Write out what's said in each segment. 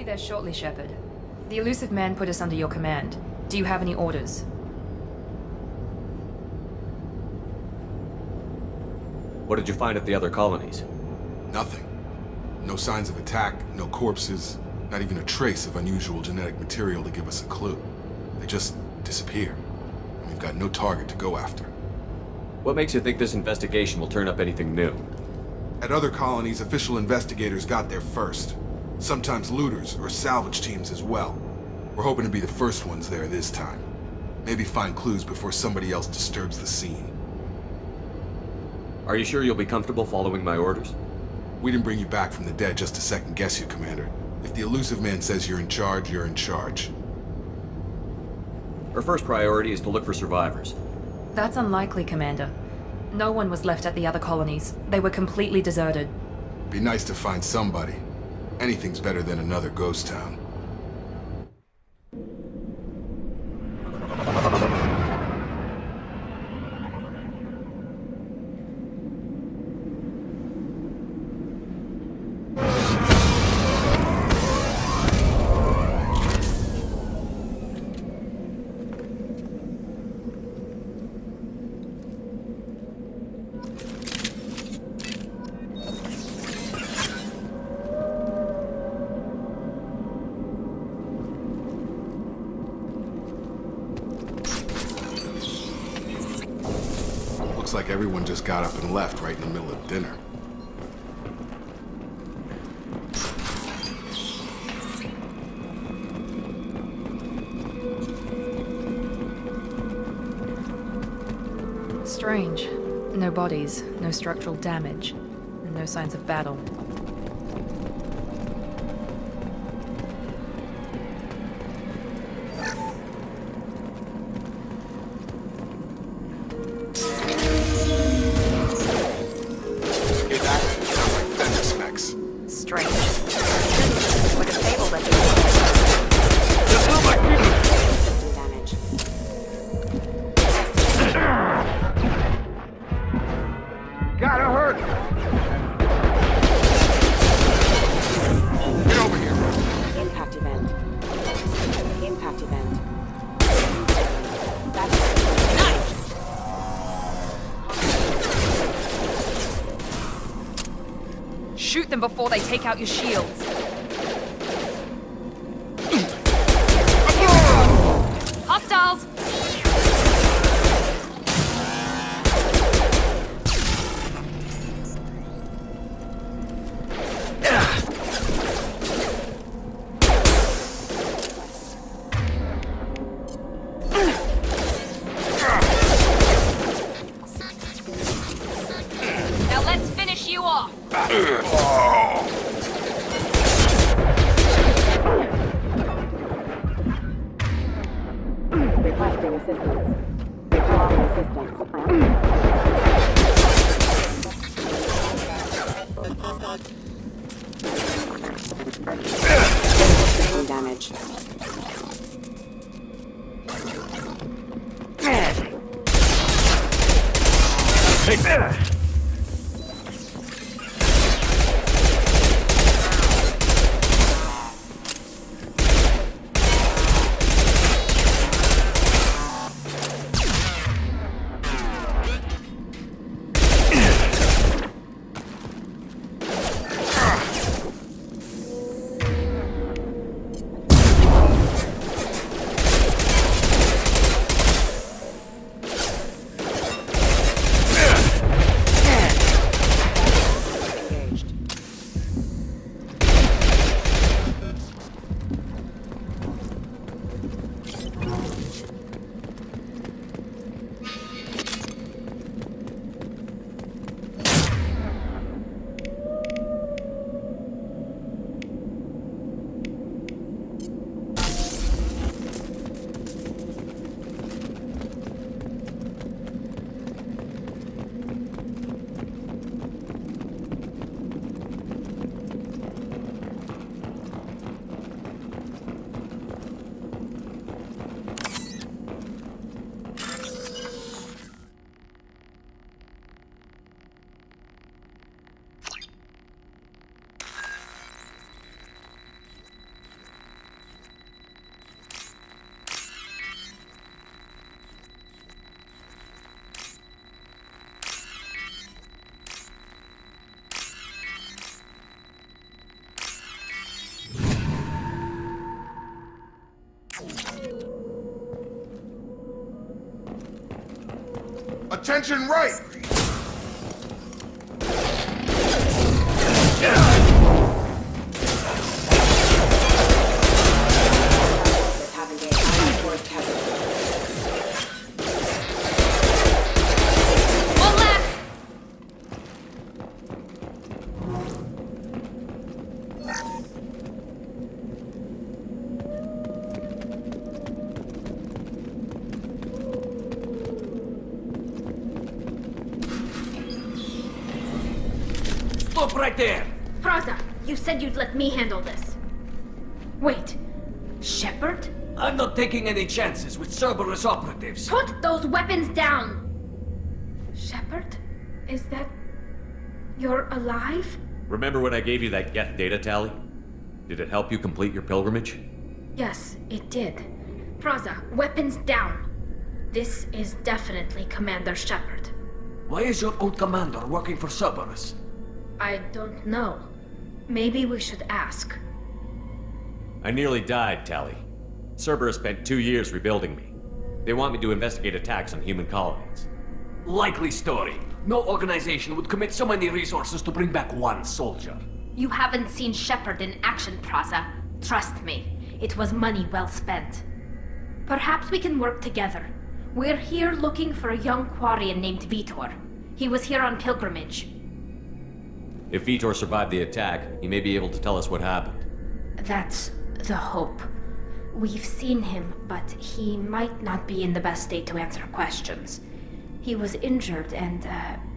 there shortly, Shepard. The elusive man put us under your command. Do you have any orders? What did you find at the other colonies? Nothing. No signs of attack, no corpses, not even a trace of unusual genetic material to give us a clue. They just disappear. And we've got no target to go after. What makes you think this investigation will turn up anything new? At other colonies, official investigators got there first. Sometimes looters or salvage teams as well. We're hoping to be the first ones there this time. Maybe find clues before somebody else disturbs the scene. Are you sure you'll be comfortable following my orders? We didn't bring you back from the dead just to second guess you, Commander. If the elusive man says you're in charge, you're in charge. Our first priority is to look for survivors. That's unlikely, Commander. No one was left at the other colonies. They were completely deserted. Be nice to find somebody. Anything's better than another ghost town. Looks like everyone just got up and left right in the middle of dinner. Strange. No bodies, no structural damage, and no signs of battle. Strange. Like a table that damage. Gotta hurt! Get over here! Impact event. Impact event. That's nice! Shoot them before they take out your shields. Hostiles! Now let's finish you off. Requesting assistance. Requesting assistance. Damage. Take that! Attention right! Having a high force coverage. One left! Stop right there! Praza, you said you'd let me handle this. Wait, Shepard? I'm not taking any chances with Cerberus operatives. Put those weapons down! Shepard? Is that... You're alive? Remember when I gave you that Geth data tally? Did it help you complete your pilgrimage? Yes, it did. Praza, weapons down. This is definitely Commander Shepard. Why is your old commander working for Cerberus? I don't know. Maybe we should ask. I nearly died, Tally. Cerberus spent 2 years rebuilding me. They want me to investigate attacks on human colonies. Likely story. No organization would commit so many resources to bring back one soldier. You haven't seen Shepard in action, Praza. Trust me, it was money well spent. Perhaps we can work together. We're here looking for a young Quarian named Vitor. He was here on pilgrimage. If Vitor survived the attack, he may be able to tell us what happened. That's the hope. We've seen him, but he might not be in the best state to answer questions. He was injured and,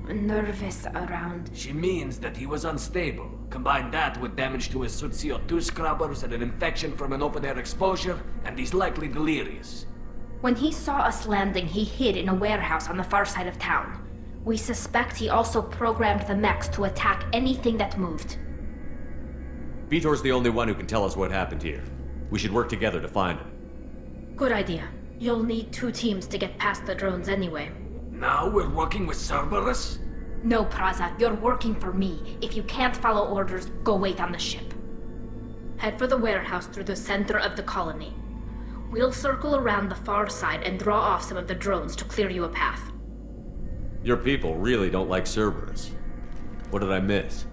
nervous around... She means that he was unstable. Combine that with damage to his suit CO2 scrubbers and an infection from an open-air exposure, and he's likely delirious. When he saw us landing, he hid in a warehouse on the far side of town. We suspect he also programmed the mechs to attack anything that moved. Vitor's the only one who can tell us what happened here. We should work together to find him. Good idea. You'll need 2 teams to get past the drones anyway. Now we're working with Cerberus? No, Praza, you're working for me. If you can't follow orders, go wait on the ship. Head for the warehouse through the center of the colony. We'll circle around the far side and draw off some of the drones to clear you a path. Your people really don't like Cerberus. What did I miss?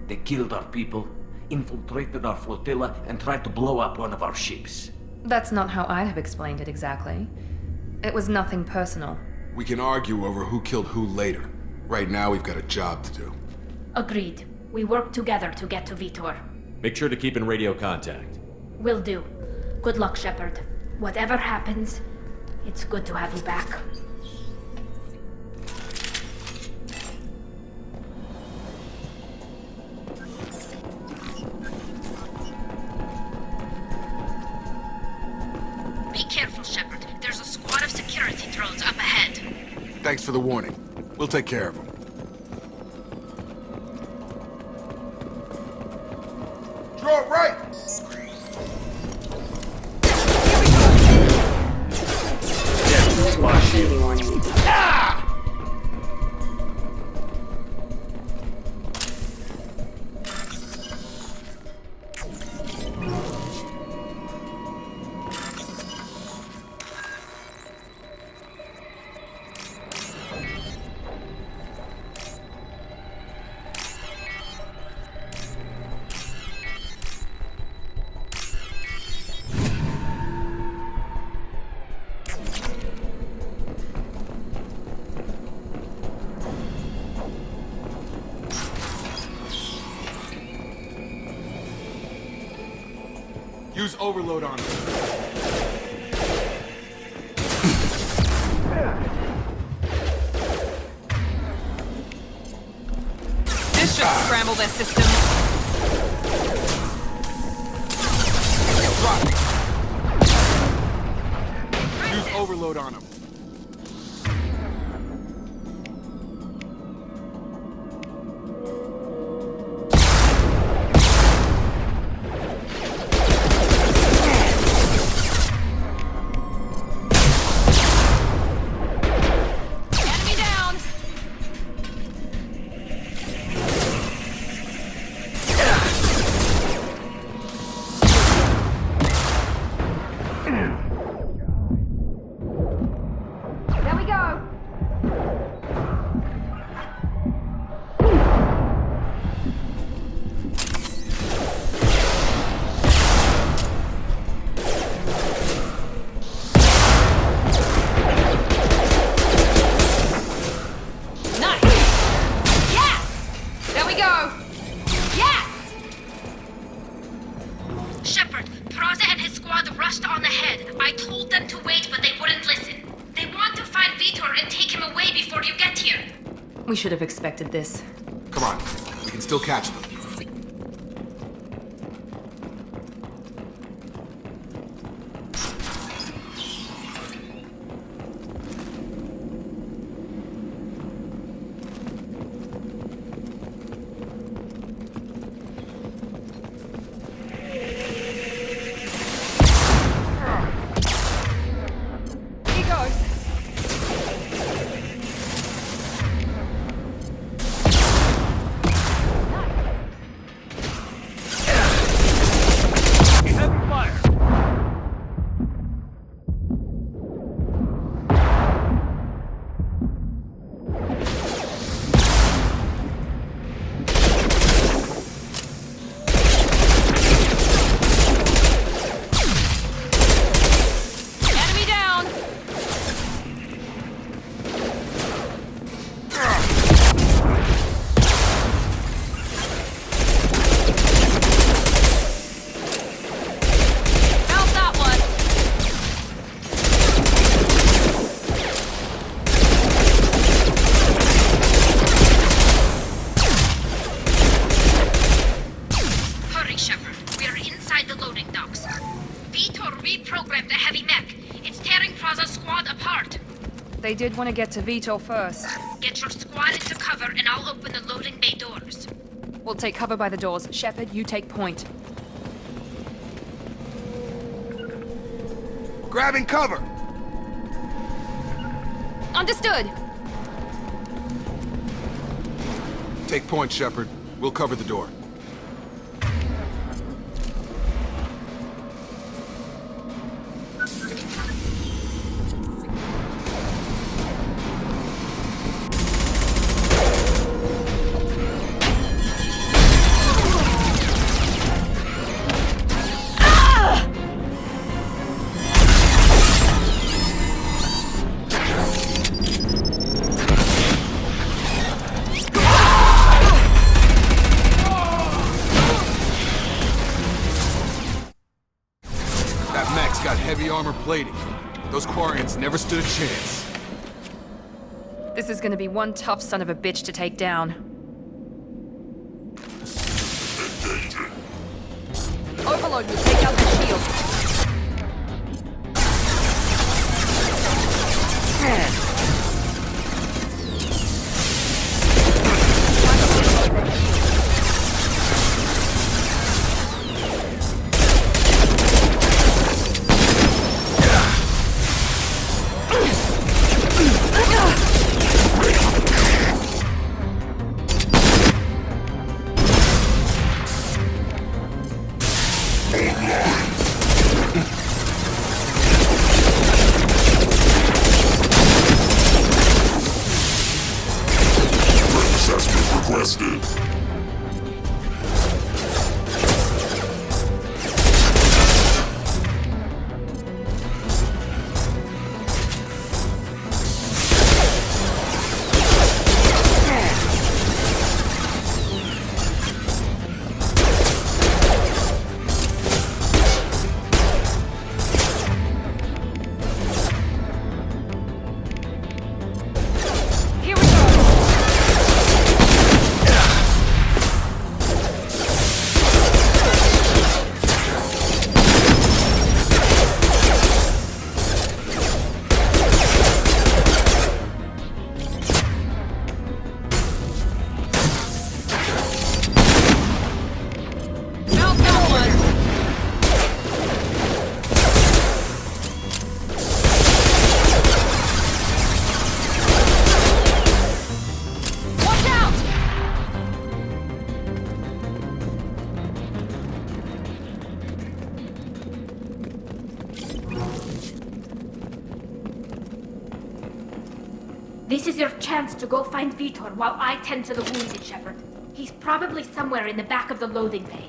They killed our people, infiltrated our flotilla, and tried to blow up one of our ships. That's not how I'd have explained it exactly. It was nothing personal. We can argue over who killed who later. Right now, we've got a job to do. Agreed. We work together to get to Vitor. Make sure to keep in radio contact. Will do. Good luck, Shepard. Whatever happens, it's good to have you back. Be careful, Shepard. There's a squad of security drones up ahead. Thanks for the warning. We'll take care of them. Draw right! Enemy warning. Use overload on them. This should scramble their systems. Use overload on them. Enemy down! Vitor and take him away before you get here. We should have expected this. Come on, we can still catch them. They did want to get to Vitor first. Get your squad into cover and I'll open the loading bay doors. We'll take cover by the doors. Shepard, you take point. Grabbing cover! Understood! Take point, Shepard. We'll cover the door. Heavy armor plating. Those Quarians never stood a chance. This is gonna be one tough son of a bitch to take down. Overload will take out the shield. This is your chance to go find Vitor while I tend to the wounded, Shepard. He's probably somewhere in the back of the loading bay.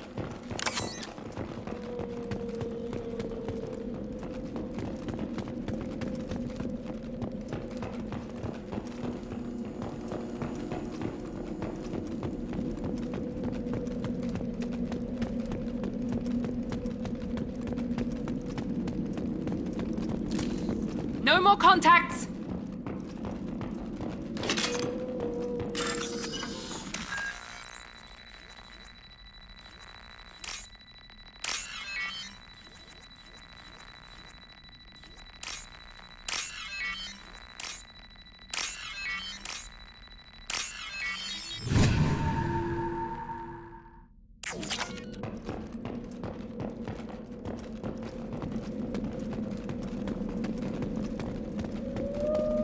No more contacts!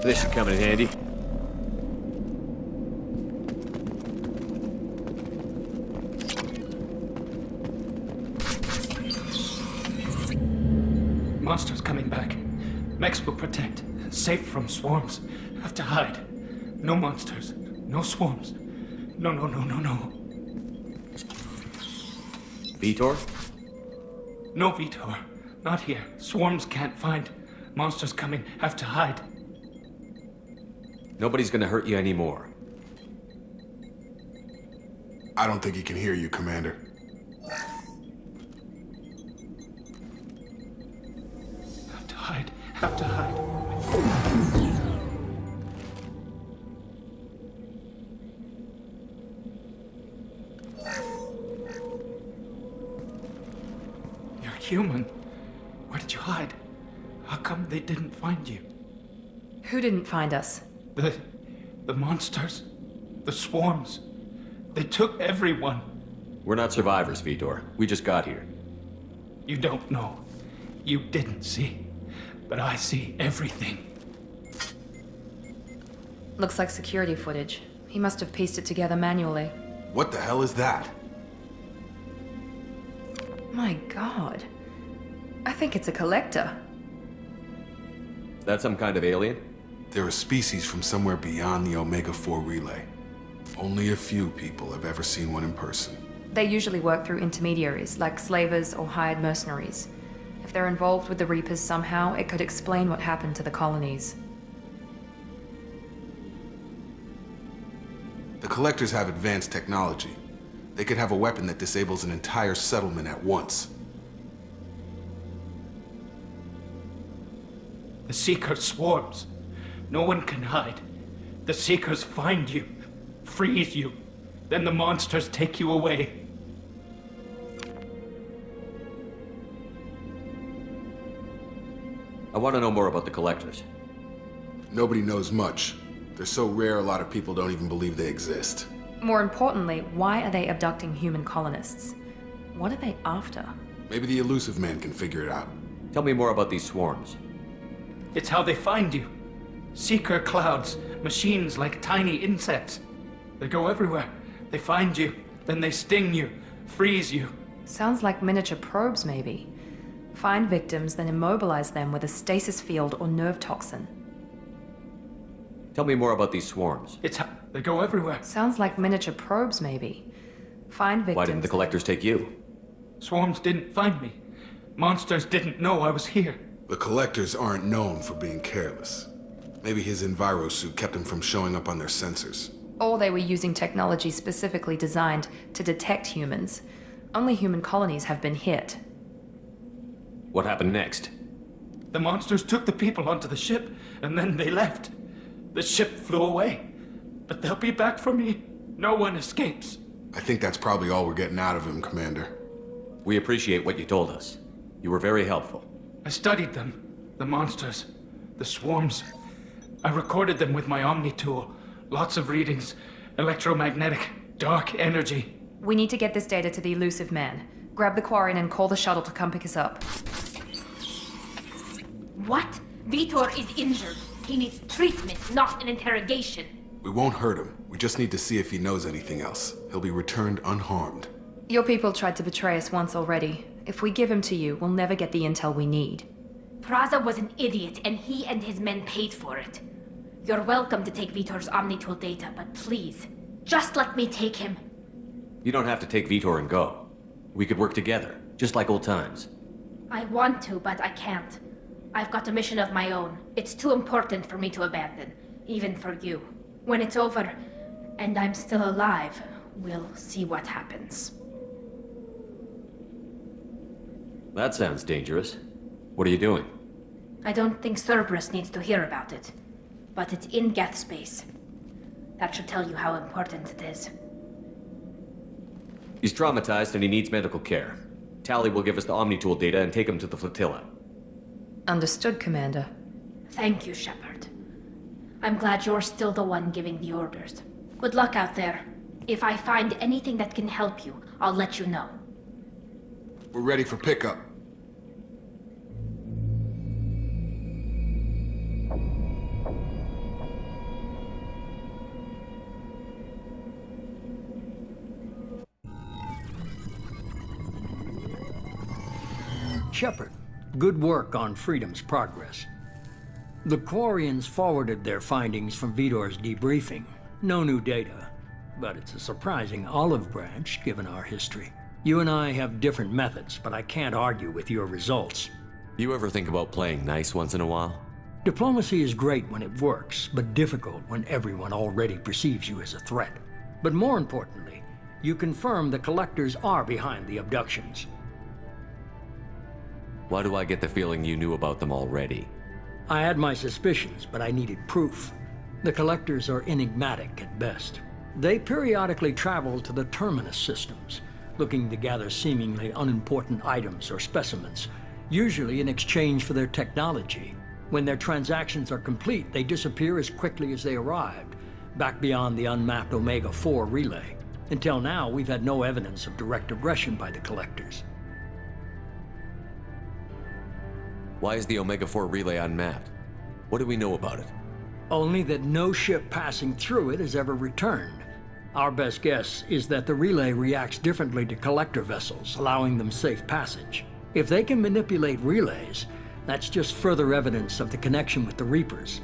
This should come in handy. Monsters coming back. Mechs will protect. Safe from swarms. Have to hide. No monsters. No swarms. No. Vitor? No Vitor. Not here. Swarms can't find. Monsters coming. Have to hide. Nobody's gonna hurt you anymore. I don't think he can hear you, Commander. Have to hide. Have to hide. You're human. Where did you hide? How come they didn't find you? Who didn't find us? The monsters. The swarms. They took everyone. We're not survivors, Vitor. We just got here. You don't know. You didn't see. But I see everything. Looks like security footage. He must have pieced it together manually. What the hell is that? My god. I think it's a collector. Is that some kind of alien? They're a species from somewhere beyond the Omega-4 relay. Only a few people have ever seen one in person. They usually work through intermediaries, like slavers or hired mercenaries. If they're involved with the Reapers somehow, it could explain what happened to the colonies. The Collectors have advanced technology. They could have a weapon that disables an entire settlement at once. The Seeker swarms. No one can hide. The Seekers find you, freeze you. Then the monsters take you away. I want to know more about the Collectors. Nobody knows much. They're so rare, a lot of people don't even believe they exist. More importantly, why are they abducting human colonists? What are they after? Maybe the elusive man can figure it out. Tell me more about these swarms. It's how they find you. Seeker clouds, machines like tiny insects. They go everywhere. They find you, then they sting you, freeze you. Sounds like miniature probes, maybe. Find victims, then immobilize them with a stasis field or nerve toxin. Tell me more about these swarms. It's how they go everywhere. Sounds like miniature probes, maybe. Find victims. Why didn't the Collectors take you? Swarms didn't find me. Monsters didn't know I was here. The Collectors aren't known for being careless. Maybe his enviro suit kept him from showing up on their sensors. Or they were using technology specifically designed to detect humans. Only human colonies have been hit. What happened next? The monsters took the people onto the ship, and then they left. The ship flew away. But they'll be back for me. No one escapes. I think that's probably all we're getting out of him, Commander. We appreciate what you told us. You were very helpful. I studied them. The monsters. The swarms. I recorded them with my Omni tool. Lots of readings. Electromagnetic. Dark energy. We need to get this data to the elusive man. Grab the Quarian and call the shuttle to come pick us up. What? Vitor is injured. He needs treatment, not an interrogation. We won't hurt him. We just need to see if he knows anything else. He'll be returned unharmed. Your people tried to betray us once already. If we give him to you, we'll never get the intel we need. Praza was an idiot, and he and his men paid for it. You're welcome to take Vitor's Omnitool data, but please, just let me take him. You don't have to take Vitor and go. We could work together, just like old times. I want to, but I can't. I've got a mission of my own. It's too important for me to abandon, even for you. When it's over, and I'm still alive, we'll see what happens. That sounds dangerous. What are you doing? I don't think Cerberus needs to hear about it, but it's in Geth space. That should tell you how important it is. He's traumatized and he needs medical care. Tally will give us the Omnitool data and take him to the flotilla. Understood, Commander. Thank you, Shepard. I'm glad you're still the one giving the orders. Good luck out there. If I find anything that can help you, I'll let you know. We're ready for pickup. Shepard, good work on Freedom's progress. The Quarians forwarded their findings from Vidor's debriefing. No new data, but it's a surprising olive branch given our history. You and I have different methods, but I can't argue with your results. You ever think about playing nice once in a while? Diplomacy is great when it works, but difficult when everyone already perceives you as a threat. But more importantly, you confirm the Collectors are behind the abductions. Why do I get the feeling you knew about them already? I had my suspicions, but I needed proof. The Collectors are enigmatic at best. They periodically travel to the Terminus systems, looking to gather seemingly unimportant items or specimens, usually in exchange for their technology. When their transactions are complete, they disappear as quickly as they arrived, back beyond the unmapped Omega-4 relay. Until now, we've had no evidence of direct aggression by the Collectors. Why is the Omega-4 relay unmapped? What do we know about it? Only that no ship passing through it has ever returned. Our best guess is that the relay reacts differently to Collector vessels, allowing them safe passage. If they can manipulate relays, that's just further evidence of the connection with the Reapers.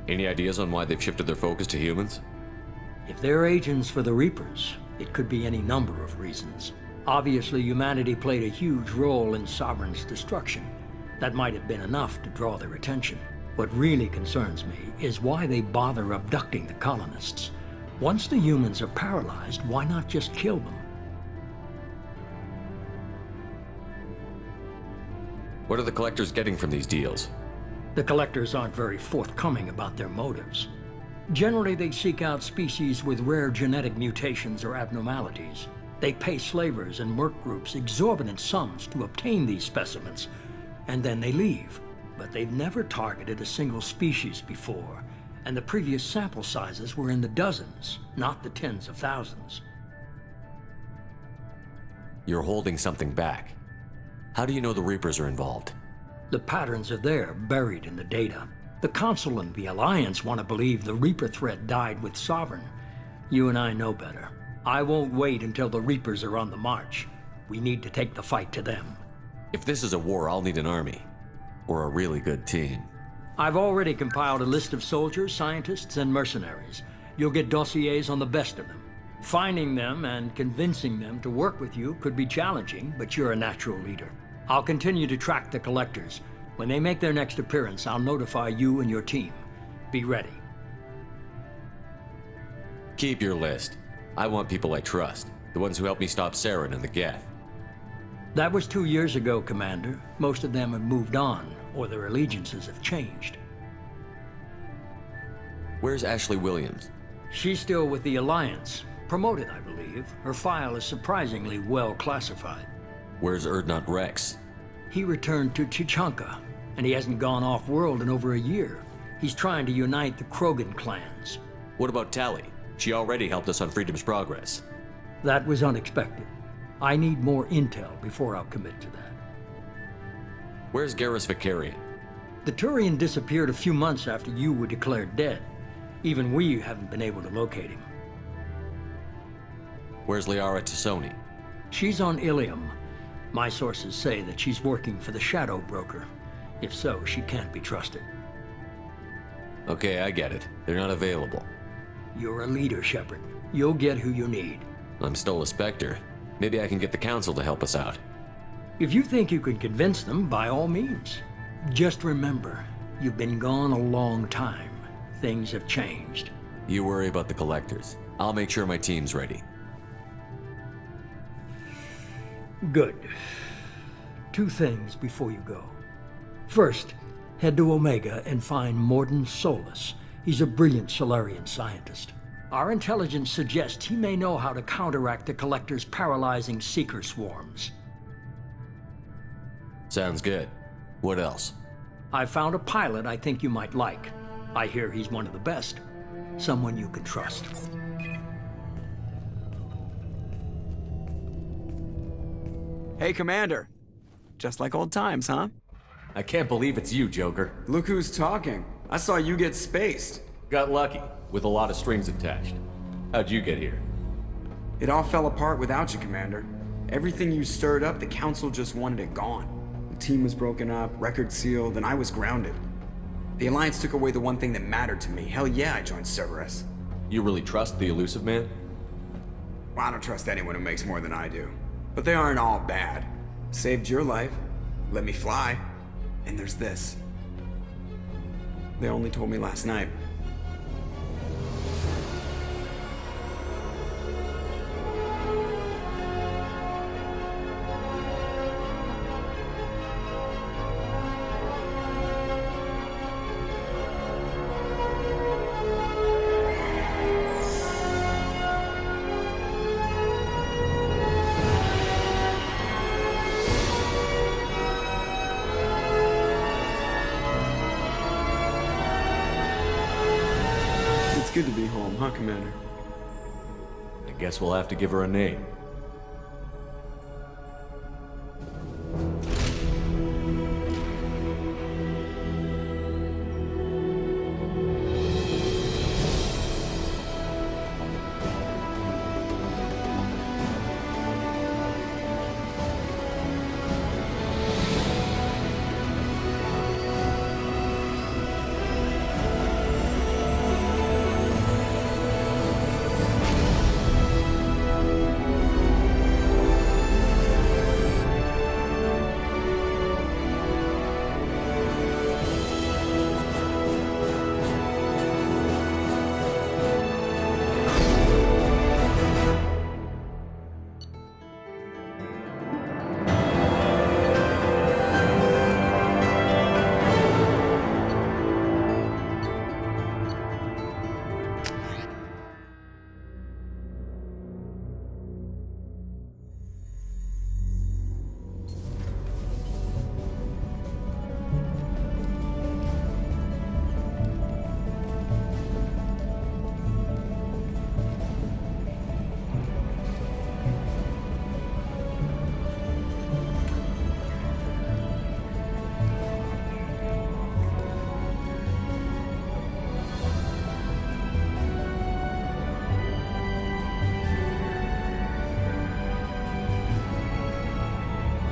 Any ideas on why they've shifted their focus to humans? If they're agents for the Reapers, it could be any number of reasons. Obviously, humanity played a huge role in Sovereign's destruction. That might have been enough to draw their attention. What really concerns me is why they bother abducting the colonists. Once the humans are paralyzed, why not just kill them? What are the Collectors getting from these deals? The Collectors aren't very forthcoming about their motives. Generally, they seek out species with rare genetic mutations or abnormalities. They pay slavers and merc groups exorbitant sums to obtain these specimens, and then they leave. But they've never targeted a single species before, and the previous sample sizes were in the dozens, not the tens of thousands. You're holding something back. How do you know the Reapers are involved? The patterns are there, buried in the data. The Council and the Alliance want to believe the Reaper threat died with Sovereign. You and I know better. I won't wait until the Reapers are on the march. We need to take the fight to them. If this is a war, I'll need an army. Or a really good team. I've already compiled a list of soldiers, scientists, and mercenaries. You'll get dossiers on the best of them. Finding them and convincing them to work with you could be challenging, but you're a natural leader. I'll continue to track the Collectors. When they make their next appearance, I'll notify you and your team. Be ready. Keep your list. I want people I trust. The ones who helped me stop Saren and the Geth. That was 2 years ago, Commander. Most of them have moved on, or their allegiances have changed. Where's Ashley Williams? She's still with the Alliance. Promoted, I believe. Her file is surprisingly well classified. Where's Erdnot Rex? He returned to Chichanka, and he hasn't gone off-world in over a year. He's trying to unite the Krogan clans. What about Tali? She already helped us on Freedom's progress. That was unexpected. I need more intel before I'll commit to that. Where's Garrus Vicarian? The Turian disappeared a few months after you were declared dead. Even we haven't been able to locate him. Where's Liara Tassoni? She's on Ilium. My sources say that she's working for the Shadow Broker. If so, she can't be trusted. Okay, I get it. They're not available. You're a leader, Shepard. You'll get who you need. I'm still a Spectre. Maybe I can get the Council to help us out. If you think you can convince them, by all means. Just remember, you've been gone a long time. Things have changed. You worry about the Collectors. I'll make sure my team's ready. Good. 2 things before you go. First, head to Omega and find Morden Solus. He's a brilliant Solarian scientist. Our intelligence suggests he may know how to counteract the Collector's paralyzing Seeker swarms. Sounds good. What else? I found a pilot I think you might like. I hear he's one of the best. Someone you can trust. Hey, Commander. Just like old times, huh? I can't believe it's you, Joker. Look who's talking. I saw you get spaced. Got lucky, with a lot of strings attached. How'd you get here? It all fell apart without you, Commander. Everything you stirred up, the Council just wanted it gone. The team was broken up, record sealed, and I was grounded. The Alliance took away the one thing that mattered to me. Hell yeah, I joined Cerberus. You really trust the elusive man? Well, I don't trust anyone who makes more than I do. But they aren't all bad. Saved your life, let me fly, and there's this. They only told me last night. It's good to be home, huh, Commander? I guess we'll have to give her a name.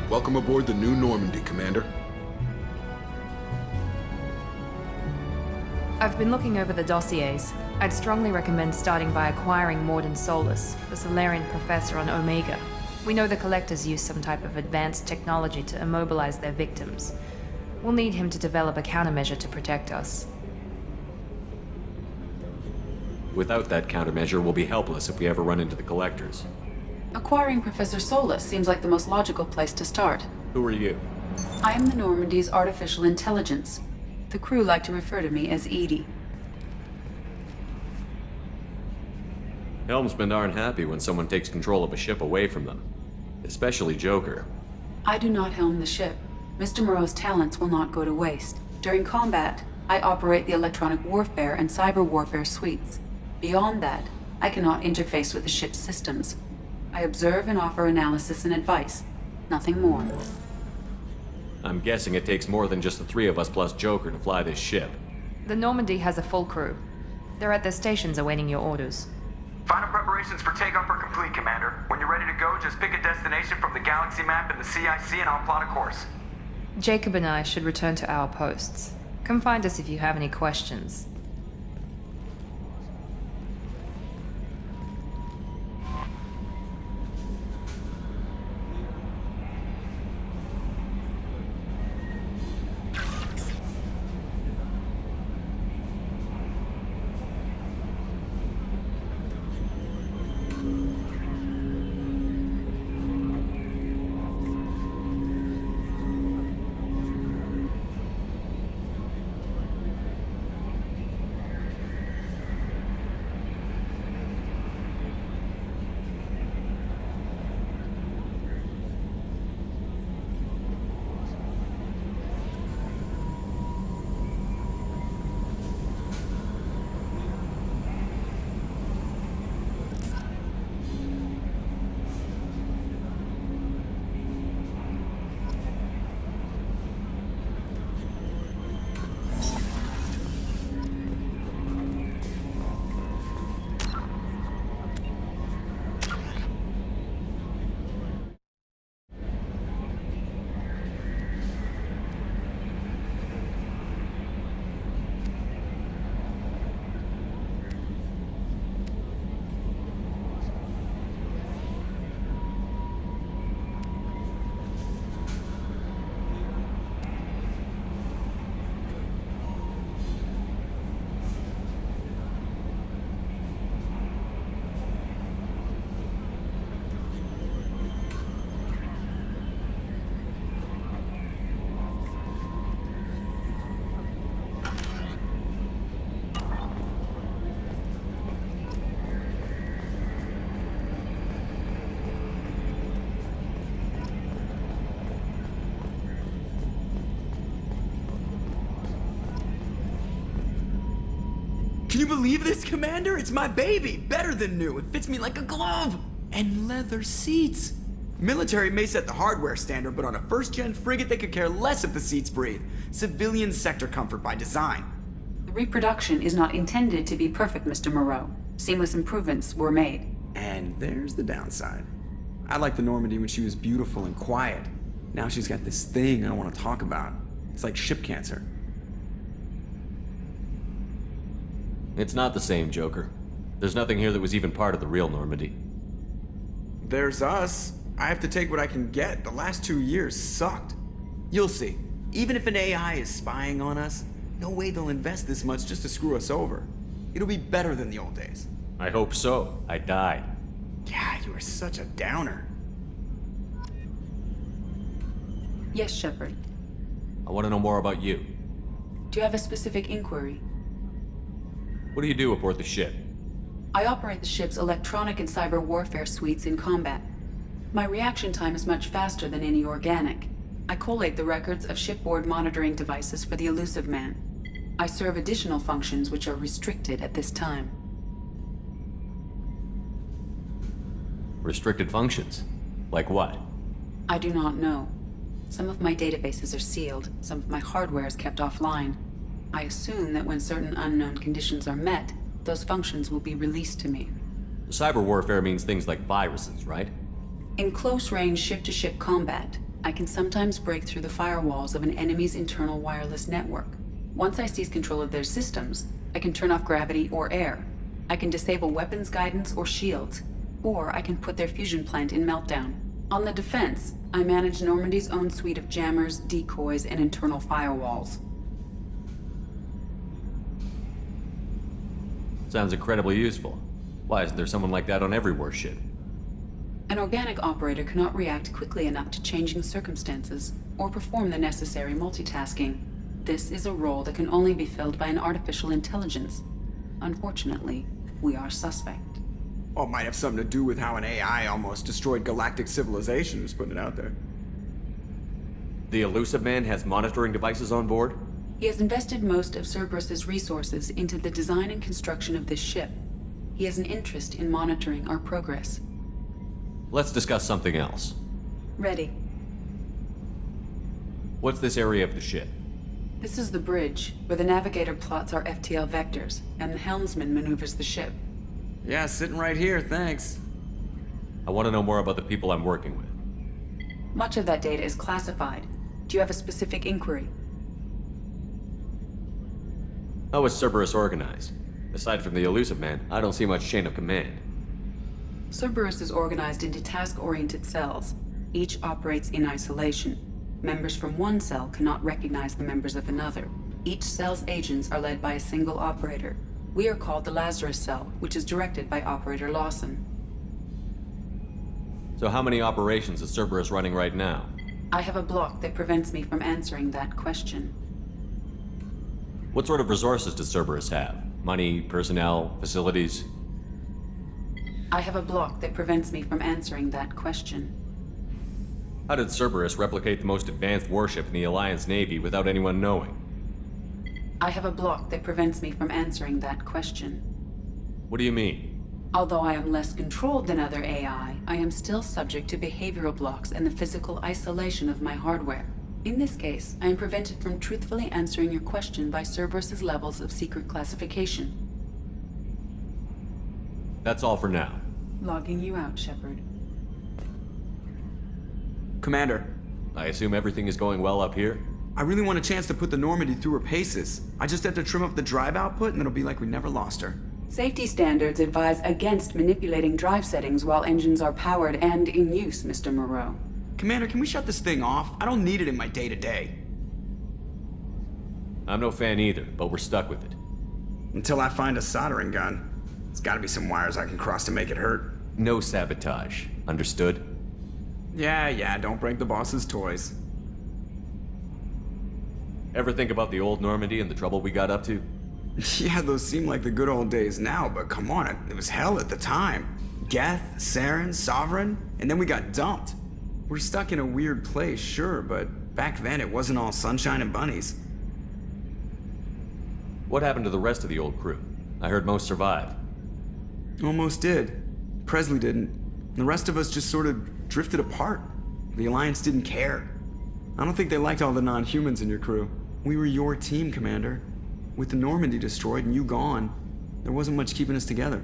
Welcome aboard the new Normandy, Commander. I've been looking over the dossiers. I'd strongly recommend starting by acquiring Morden Solus, the Solarian professor on Omega. We know the Collectors use some type of advanced technology to immobilize their victims. We'll need him to develop a countermeasure to protect us. Without that countermeasure, we'll be helpless if we ever run into the Collectors. Acquiring Professor Solus seems like the most logical place to start. Who are you? I am the Normandy's artificial intelligence. The crew like to refer to me as Edie. Helmsmen aren't happy when someone takes control of a ship away from them. Especially Joker. I do not helm the ship. Mr. Moreau's talents will not go to waste. During combat, I operate the electronic warfare and cyber warfare suites. Beyond that, I cannot interface with the ship's systems. I observe and offer analysis and advice. Nothing more. I'm guessing it takes more than just the three of us plus Joker to fly this ship. The Normandy has a full crew. They're at their stations awaiting your orders. Final preparations for takeoff are complete, Commander. When you're ready to go, just pick a destination from the galaxy map in the CIC and I'll plot a course. Jacob and I should return to our posts. Come find us if you have any questions. Can you believe this, Commander? It's my baby! Better than new. It fits me like a glove! And leather seats! Military may set the hardware standard, but on a first-gen frigate, they could care less if the seats breathe. Civilian sector comfort by design. The reproduction is not intended to be perfect, Mr. Moreau. Seamless improvements were made. And there's the downside. I liked the Normandy when she was beautiful and quiet. Now she's got this thing I don't want to talk about. It's like ship cancer. It's not the same, Joker. There's nothing here that was even part of the real Normandy. There's us. I have to take what I can get. The last 2 years sucked. You'll see. Even if an AI is spying on us, no way they'll invest this much just to screw us over. It'll be better than the old days. I hope so. I died. Yeah, you are such a downer. Yes, Shepard. I want to know more about you. Do you have a specific inquiry? What do you do aboard the ship? I operate the ship's electronic and cyber warfare suites in combat. My reaction time is much faster than any organic. I collate the records of shipboard monitoring devices for the Elusive Man. I serve additional functions which are restricted at this time. Restricted functions? Like what? I do not know. Some of my databases are sealed, some of my hardware is kept offline. I assume that when certain unknown conditions are met, those functions will be released to me. Cyber warfare means things like viruses, right? In close-range ship-to-ship combat, I can sometimes break through the firewalls of an enemy's internal wireless network. Once I seize control of their systems, I can turn off gravity or air. I can disable weapons guidance or shields, or I can put their fusion plant in meltdown. On the defense, I manage Normandy's own suite of jammers, decoys, and internal firewalls. Sounds incredibly useful. Why isn't there someone like that on every warship? An organic operator cannot react quickly enough to changing circumstances or perform the necessary multitasking. This is a role that can only be filled by an artificial intelligence. Unfortunately, we are suspect. Well, it might have something to do with how an AI almost destroyed galactic civilization, just putting it out there. The Elusive Man has monitoring devices on board? He has invested most of Cerberus's resources into the design and construction of this ship. He has an interest in monitoring our progress. Let's discuss something else. Ready. What's this area of the ship? This is the bridge, where the navigator plots our FTL vectors, and the helmsman maneuvers the ship. Yeah, sitting right here, thanks. I want to know more about the people I'm working with. Much of that data is classified. Do you have a specific inquiry? How is Cerberus organized? Aside from the Elusive Man, I don't see much chain of command. Cerberus is organized into task-oriented cells. Each operates in isolation. Members from one cell cannot recognize the members of another. Each cell's agents are led by a single operator. We are called the Lazarus Cell, which is directed by Operator Lawson. So how many operations is Cerberus running right now? I have a block that prevents me from answering that question. What sort of resources does Cerberus have? Money, personnel, facilities? I have a block that prevents me from answering that question. How did Cerberus replicate the most advanced warship in the Alliance Navy without anyone knowing? I have a block that prevents me from answering that question. What do you mean? Although I am less controlled than other AI, I am still subject to behavioral blocks and the physical isolation of my hardware. In this case, I am prevented from truthfully answering your question by Cerberus's levels of secret classification. That's all for now. Logging you out, Shepard. Commander, I assume everything is going well up here? I really want a chance to put the Normandy through her paces. I just have to trim up the drive output and it'll be like we never lost her. Safety standards advise against manipulating drive settings while engines are powered and in use, Mr. Moreau. Commander, can we shut this thing off? I don't need it in my day-to-day. I'm no fan either, but we're stuck with it. Until I find a soldering gun. There's gotta be some wires I can cross to make it hurt. No sabotage. Understood? Yeah, don't break the boss's toys. Ever think about the old Normandy and the trouble we got up to? Yeah, those seem like the good old days now, but come on, it was hell at the time. Geth, Saren, Sovereign, and then we got dumped. We're stuck in a weird place, sure, but back then it wasn't all sunshine and bunnies. What happened to the rest of the old crew? I heard most survived. Almost did. Presley didn't. The rest of us just sort of drifted apart. The Alliance didn't care. I don't think they liked all the non-humans in your crew. We were your team, Commander. With the Normandy destroyed and you gone, there wasn't much keeping us together.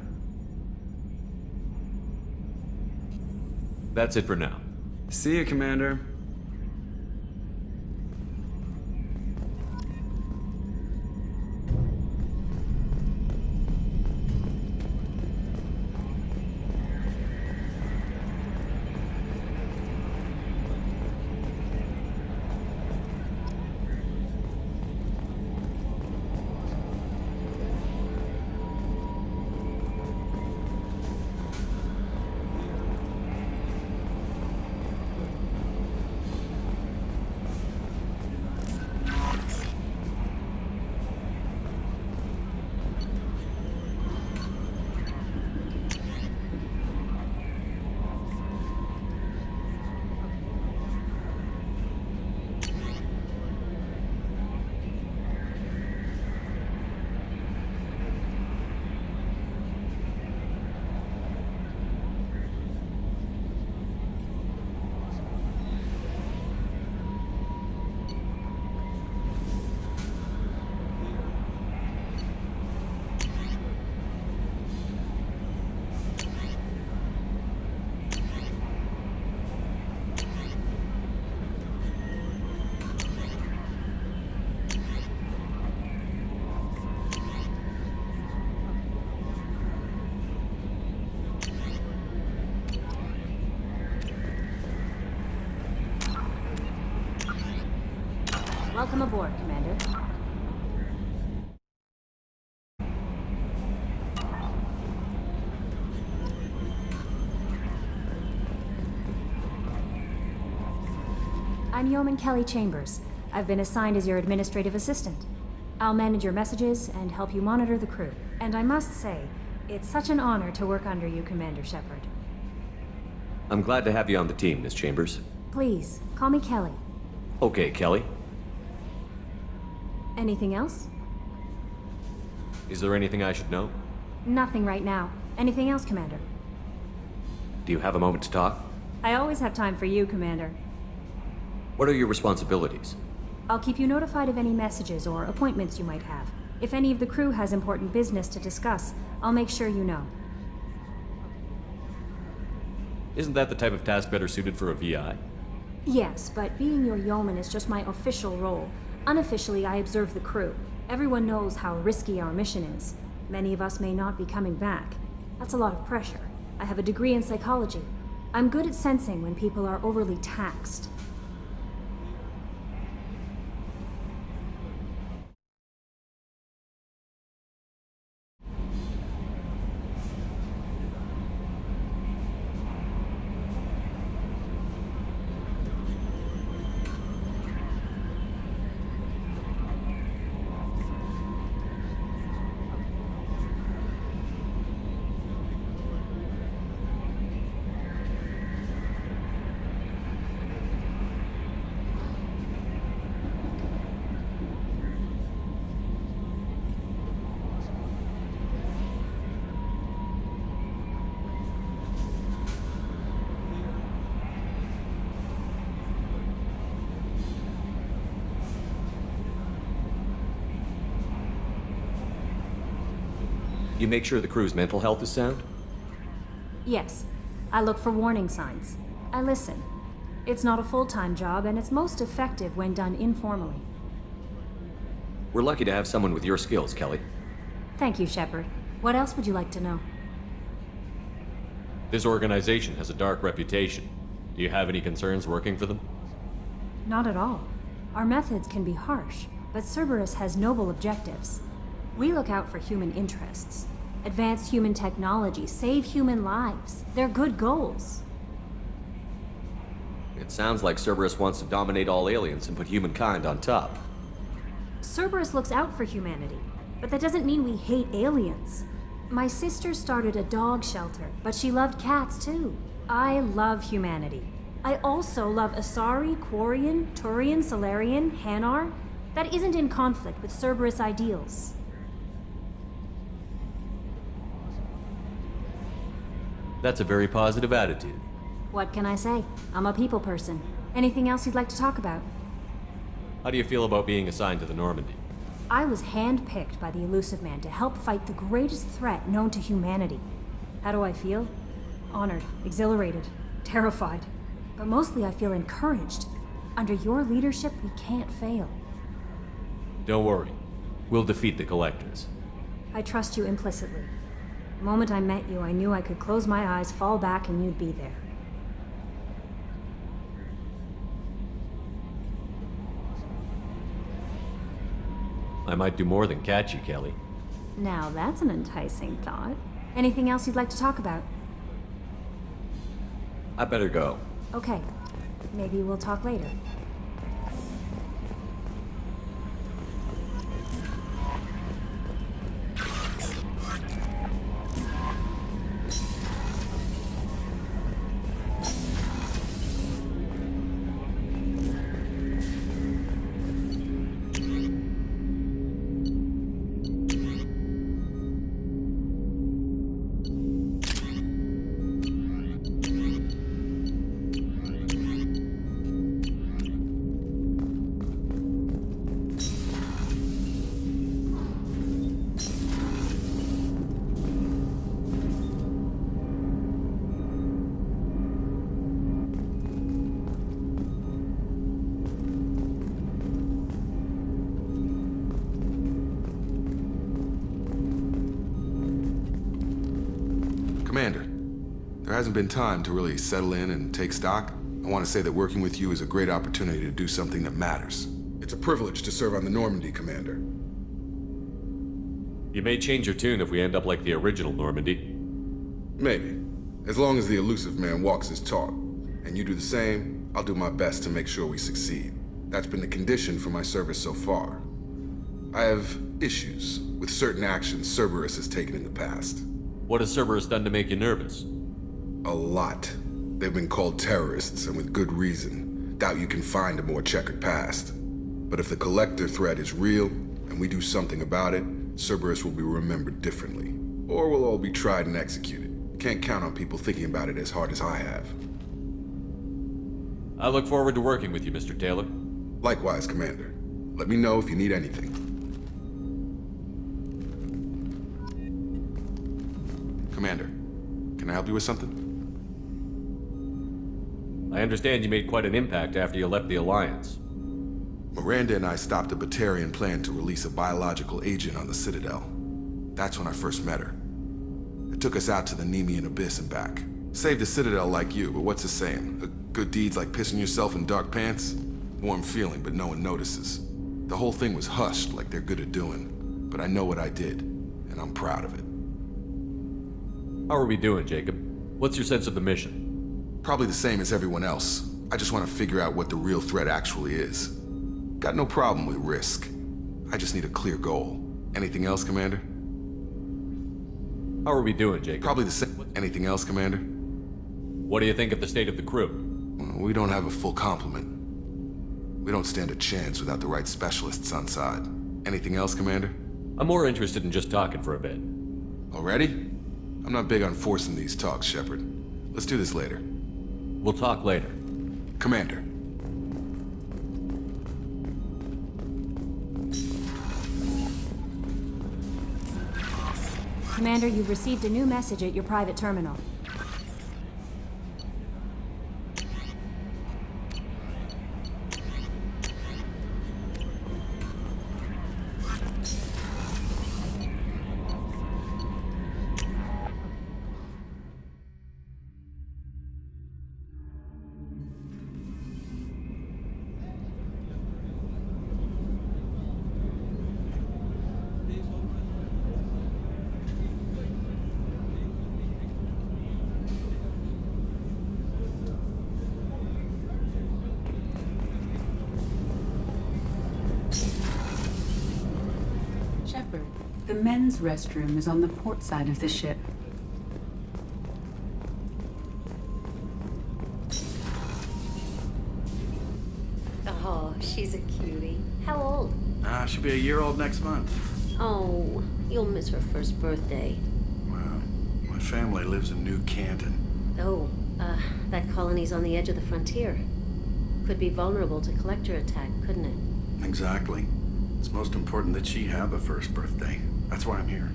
That's it for now. See ya, Commander. Welcome aboard, Commander. I'm Yeoman Kelly Chambers. I've been assigned as your administrative assistant. I'll manage your messages and help you monitor the crew. And I must say, it's such an honor to work under you, Commander Shepard. I'm glad to have you on the team, Miss Chambers. Please, call me Kelly. Okay, Kelly. Anything else? Is there anything I should know? Nothing right now. Anything else, Commander? Do you have a moment to talk? I always have time for you, Commander. What are your responsibilities? I'll keep you notified of any messages or appointments you might have. If any of the crew has important business to discuss, I'll make sure you know. Isn't that the type of task better suited for a VI? Yes, but being your yeoman is just my official role. Unofficially, I observe the crew. Everyone knows how risky our mission is. Many of us may not be coming back. That's a lot of pressure. I have a degree in psychology. I'm good at sensing when people are overly taxed. You make sure the crew's mental health is sound? Yes. I look for warning signs. I listen. It's not a full-time job, and it's most effective when done informally. We're lucky to have someone with your skills, Kelly. Thank you, Shepard. What else would you like to know? This organization has a dark reputation. Do you have any concerns working for them? Not at all. Our methods can be harsh, but Cerberus has noble objectives. We look out for human interests. Advance human technology, save human lives. They're good goals. It sounds like Cerberus wants to dominate all aliens and put humankind on top. Cerberus looks out for humanity, but that doesn't mean we hate aliens. My sister started a dog shelter, but she loved cats too. I love humanity. I also love Asari, Quarian, Turian, Solarian, Hanar. That isn't in conflict with Cerberus ideals. That's a very positive attitude. What can I say? I'm a people person. Anything else you'd like to talk about? How do you feel about being assigned to the Normandy? I was handpicked by the Elusive Man to help fight the greatest threat known to humanity. How do I feel? Honored, exhilarated, terrified. But mostly I feel encouraged. Under your leadership, we can't fail. Don't worry. We'll defeat the Collectors. I trust you implicitly. The moment I met you, I knew I could close my eyes, fall back, and you'd be there. I might do more than catch you, Kelly. Now that's an enticing thought. Anything else you'd like to talk about? I better go. Okay. Maybe we'll talk later. Commander, there hasn't been time to really settle in and take stock. I want to say that working with you is a great opportunity to do something that matters. It's a privilege to serve on the Normandy, Commander. You may change your tune if we end up like the original Normandy. Maybe. As long as the Elusive Man walks his talk, and you do the same, I'll do my best to make sure we succeed. That's been the condition for my service so far. I have issues with certain actions Cerberus has taken in the past. What has Cerberus done to make you nervous? A lot. They've been called terrorists, and with good reason. Doubt you can find a more checkered past. But if the Collector threat is real, and we do something about it, Cerberus will be remembered differently. Or we'll all be tried and executed. Can't count on people thinking about it as hard as I have. I look forward to working with you, Mr. Taylor. Likewise, Commander. Let me know if you need anything. Commander, can I help you with something? I understand you made quite an impact after you left the Alliance. Miranda and I stopped a Batarian plan to release a biological agent on the Citadel. That's when I first met her. It took us out to the Nemean Abyss and back. Saved the Citadel like you, but what's the saying? Good deeds like pissing yourself in dark pants? Warm feeling, but no one notices. The whole thing was hushed like they're good at doing. But I know what I did, and I'm proud of it. How are we doing, Jacob? What's your sense of the mission? Probably the same as everyone else. I just want to figure out what the real threat actually is. Got no problem with risk. I just need a clear goal. Anything else, Commander? How are we doing, Jacob? Probably the same. Anything else, Commander? What do you think of the state of the crew? We don't have a full complement. We don't stand a chance without the right specialists on side. Anything else, Commander? I'm more interested in just talking for a bit. Already? I'm not big on forcing these talks, Shepard. Let's do this later. We'll talk later. Commander. Commander, you've received a new message at your private terminal. The men's restroom is on the port side of the ship. Oh, she's a cutie. How old? She'll be a year old next month. Oh, you'll miss her first birthday. Well, family lives in New Canton. Oh, that colony's on the edge of the frontier. Could be vulnerable to collector attack, couldn't it? Exactly. It's most important that she have a first birthday. That's why I'm here.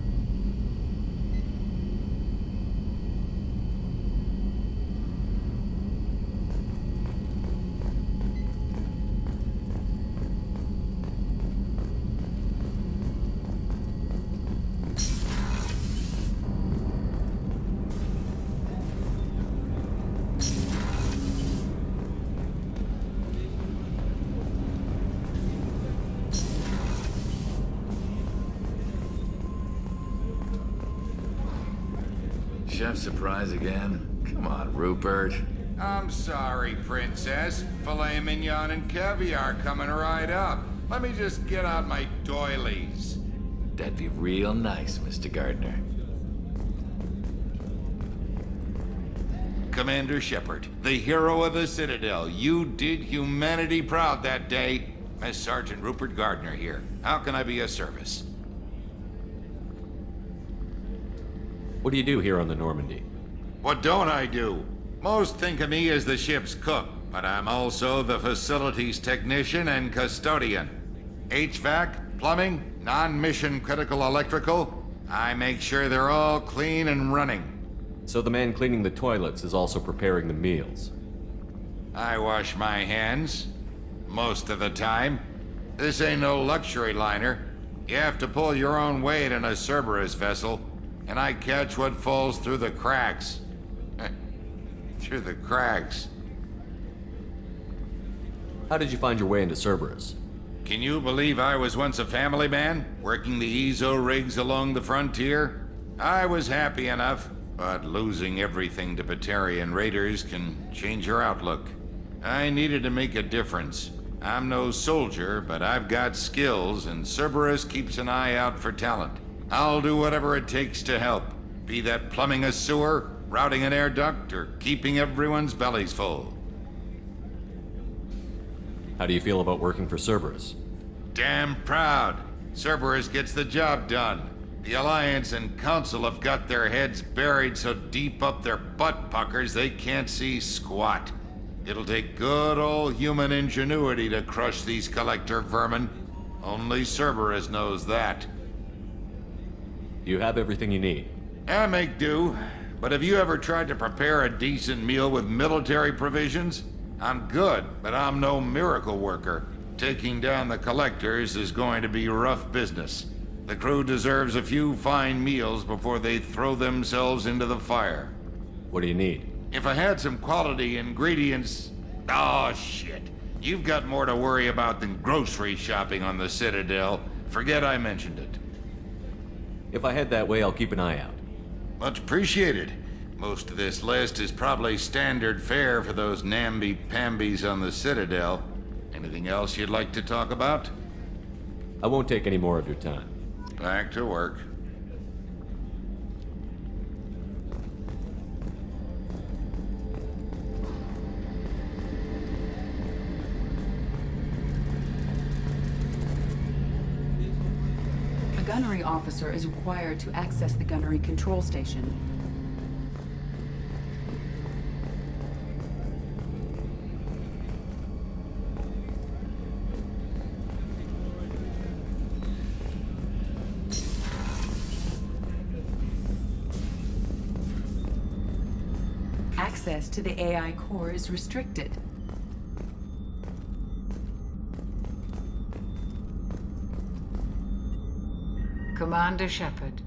Chef surprise again? Come on, Rupert. I'm sorry, Princess. Filet mignon and caviar coming right up. Let me just get out my doilies. That'd be real nice, Mr. Gardner. Commander Shepard, the hero of the Citadel. You did humanity proud that day. As Sergeant Rupert Gardner here. How can I be of service? What do you do here on the Normandy? What don't I do? Most think of me as the ship's cook, but I'm also the facilities technician and custodian. HVAC, plumbing, non-mission critical electrical. I make sure they're all clean and running. So the man cleaning the toilets is also preparing the meals. I wash my hands. Most of the time. This ain't no luxury liner. You have to pull your own weight in a Cerberus vessel. And I catch what falls through the cracks. Through the cracks. How did you find your way into Cerberus? Can you believe I was once a family man, working the EZO rigs along the frontier? I was happy enough, but losing everything to Batarian raiders can change your outlook. I needed to make a difference. I'm no soldier, but I've got skills, and Cerberus keeps an eye out for talent. I'll do whatever it takes to help. Be that plumbing a sewer, routing an air duct, or keeping everyone's bellies full. How do you feel about working for Cerberus? Damn proud. Cerberus gets the job done. The Alliance and Council have got their heads buried so deep up their butt puckers they can't see squat. It'll take good old human ingenuity to crush these collector vermin. Only Cerberus knows that. You have everything you need. I make do, but have you ever tried to prepare a decent meal with military provisions? I'm good, but I'm no miracle worker. Taking down the collectors is going to be rough business. The crew deserves a few fine meals before they throw themselves into the fire. What do you need? If I had some quality ingredients... Oh, shit. You've got more to worry about than grocery shopping on the Citadel. Forget I mentioned it. If I head that way, I'll keep an eye out. Much appreciated. Most of this list is probably standard fare for those namby-pambies on the Citadel. Anything else you'd like to talk about? I won't take any more of your time. Back to work. A gunnery officer is required to access the gunnery control station. Access to the AI core is restricted. Commander Shepard,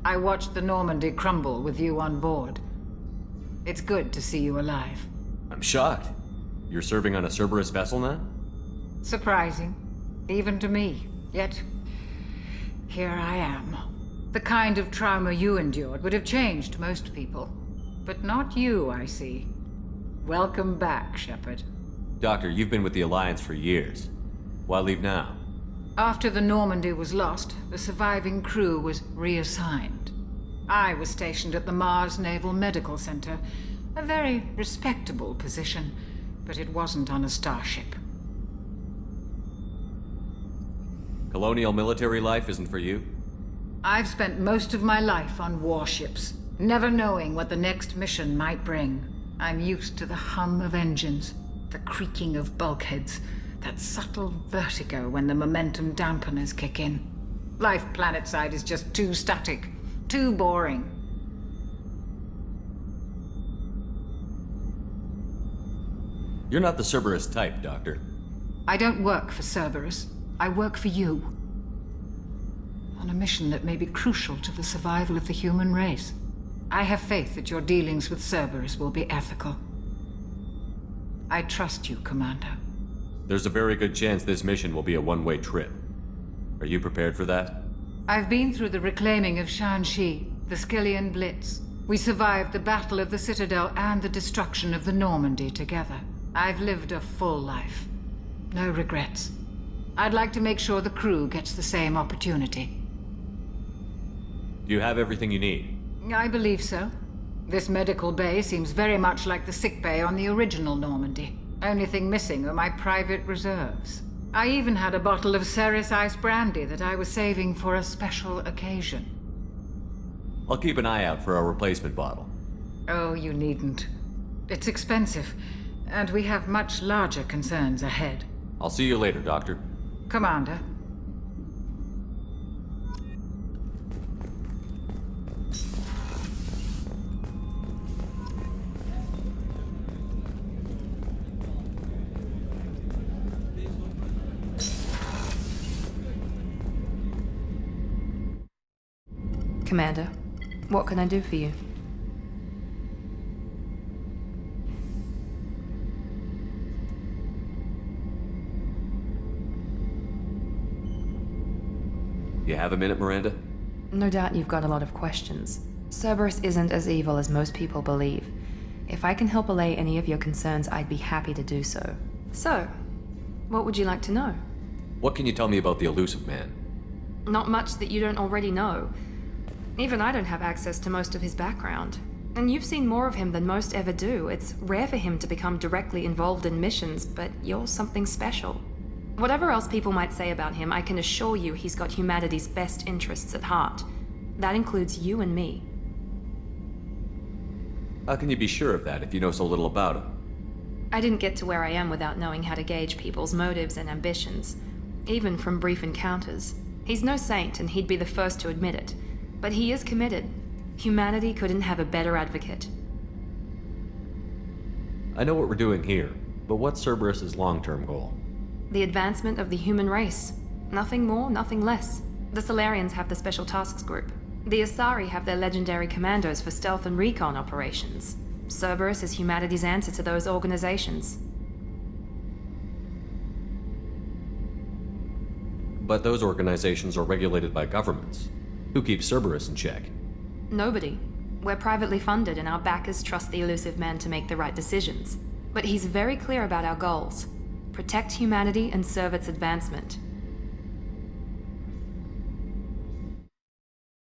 I watched the Normandy crumble with you on board. It's good to see you alive. I'm shocked. You're serving on a Cerberus vessel now? Surprising, even to me. Yet, here I am. The kind of trauma you endured would have changed most people. But not you, I see. Welcome back, Shepard. Doctor, you've been with the Alliance for years. Why leave now? After the Normandy was lost, the surviving crew was reassigned. I was stationed at the Mars Naval Medical Center, a very respectable position, but it wasn't on a starship. Colonial military life isn't for you? I've spent most of my life on warships. never knowing what the next mission might bring. I'm used to the hum of engines, the creaking of bulkheads, that subtle vertigo when the momentum dampeners kick in. Life planetside is just too static, too boring. You're not the Cerberus type, Doctor. I don't work for Cerberus. I work for you. On a mission that may be crucial to the survival of the human race. I have faith that your dealings with Cerberus will be ethical. I trust you, Commander. There's a very good chance this mission will be a one-way trip. Are you prepared for that? I've been through the reclaiming of Shanxi, the Skillian Blitz. We survived the Battle of the Citadel and the destruction of the Normandy together. I've lived a full life. No regrets. I'd like to make sure the crew gets the same opportunity. Do you have everything you need? I believe so. This medical bay seems very much like the sick bay on the original Normandy. Only thing missing are my private reserves. I even had a bottle of Ceres Ice brandy that I was saving for a special occasion. I'll keep an eye out for a replacement bottle. Oh, you needn't. It's expensive, and we have much larger concerns ahead. I'll see you later, Doctor. Commander. Commander, what can I do for you? You have a minute, Miranda? No doubt you've got a lot of questions. Cerberus isn't as evil as most people believe. If I can help allay any of your concerns, I'd be happy to do so. So, what would you like to know? What can you tell me about the elusive man? Not much that you don't already know. Even I don't have access to most of his background. And you've seen more of him than most ever do. It's rare for him to become directly involved in missions, but you're something special. Whatever else people might say about him, I can assure you he's got humanity's best interests at heart. That includes you and me. How can you be sure of that if you know so little about him? I didn't get to where I am without knowing how to gauge people's motives and ambitions, even from brief encounters. He's no saint, and he'd be the first to admit it. But he is committed. Humanity couldn't have a better advocate. I know what we're doing here, but what's Cerberus's long-term goal? The advancement of the human race. Nothing more, nothing less. The Solarians have the Special Tasks Group. The Asari have their legendary commandos for stealth and recon operations. Cerberus is humanity's answer to those organizations. But those organizations are regulated by governments. Who keeps Cerberus in check? Nobody. We're privately funded, and our backers trust the elusive man to make the right decisions. But he's very clear about our goals. Protect humanity and serve its advancement.